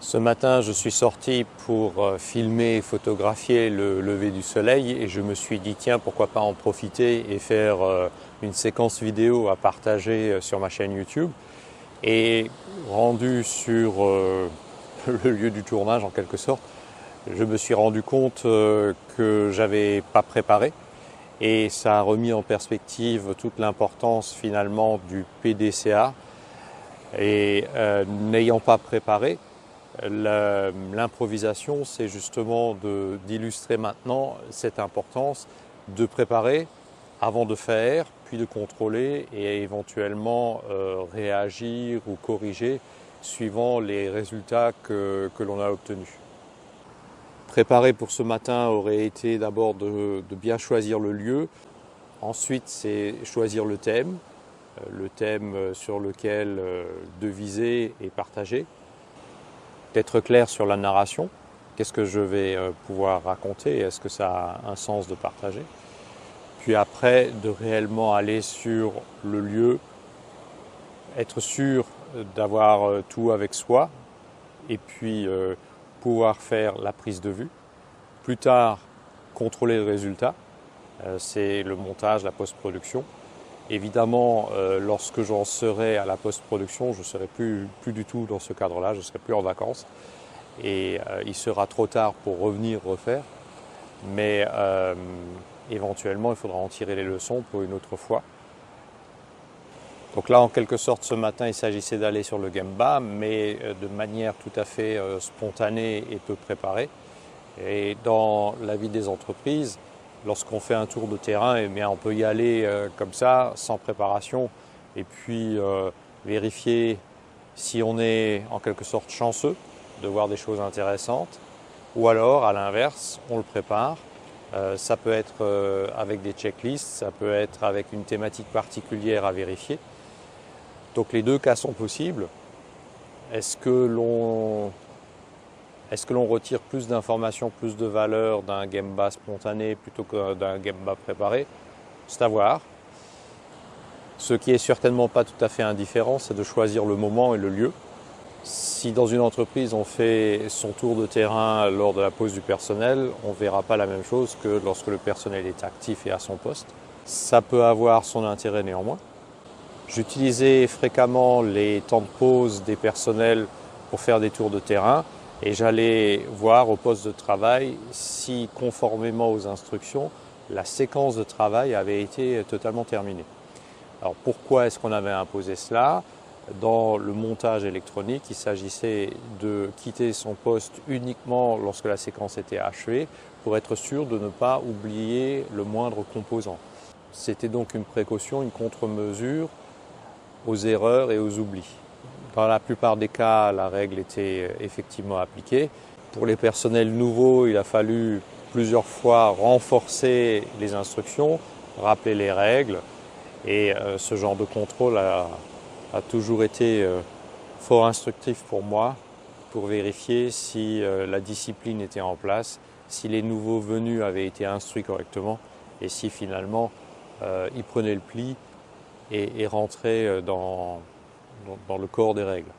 Ce matin, je suis sorti pour filmer et photographier le lever du soleil et je me suis dit tiens, pourquoi pas en profiter et faire une séquence vidéo à partager sur ma chaîne YouTube. Et rendu sur le lieu du tournage en quelque sorte, je me suis rendu compte que j'avais pas préparé et ça a remis en perspective toute l'importance finalement du PDCA. Et n'ayant pas préparé, l'improvisation, c'est justement d'illustrer maintenant cette importance de préparer avant de faire, puis de contrôler et éventuellement réagir ou corriger suivant les résultats que l'on a obtenus. Préparer pour ce matin aurait été d'abord de bien choisir le lieu, ensuite c'est choisir le thème sur lequel deviser et partager. D'être clair sur la narration, qu'est-ce que je vais pouvoir raconter, est-ce que ça a un sens de partager. Puis après, de réellement aller sur le lieu, être sûr d'avoir tout avec soi et puis pouvoir faire la prise de vue. Plus tard, contrôler le résultat, c'est le montage, la post-production. Évidemment, lorsque j'en serai à la post-production, je ne serai plus du tout dans ce cadre-là, je ne serai plus en vacances. Et il sera trop tard pour revenir refaire. Mais éventuellement, il faudra en tirer les leçons pour une autre fois. Donc là, en quelque sorte, ce matin, il s'agissait d'aller sur le Gemba, mais de manière tout à fait spontanée et peu préparée. Et dans la vie des entreprises, lorsqu'on fait un tour de terrain, eh bien, on peut y aller comme ça, sans préparation, et puis vérifier si on est en quelque sorte chanceux de voir des choses intéressantes, ou alors, à l'inverse, on le prépare. Ça peut être avec des checklists, ça peut être avec une thématique particulière à vérifier. Donc les deux cas sont possibles. Est-ce que l'on retire plus d'informations, plus de valeur d'un Gemba spontané plutôt que d'un Gemba préparé? C'est à voir. Ce qui est certainement pas tout à fait indifférent, c'est de choisir le moment et le lieu. Si dans une entreprise on fait son tour de terrain lors de la pause du personnel, on ne verra pas la même chose que lorsque le personnel est actif et à son poste. Ça peut avoir son intérêt néanmoins. J'utilisais fréquemment les temps de pause des personnels pour faire des tours de terrain. Et j'allais voir au poste de travail si, conformément aux instructions, la séquence de travail avait été totalement terminée. Alors pourquoi est-ce qu'on avait imposé cela? Dans le montage électronique, il s'agissait de quitter son poste uniquement lorsque la séquence était achevée pour être sûr de ne pas oublier le moindre composant. C'était donc une précaution, une contre-mesure aux erreurs et aux oublis. Dans la plupart des cas, la règle était effectivement appliquée. Pour les personnels nouveaux, il a fallu plusieurs fois renforcer les instructions, rappeler les règles. Et ce genre de contrôle a toujours été fort instructif pour moi, pour vérifier si la discipline était en place, si les nouveaux venus avaient été instruits correctement et si finalement ils prenaient le pli et rentraient dans le corps des règles.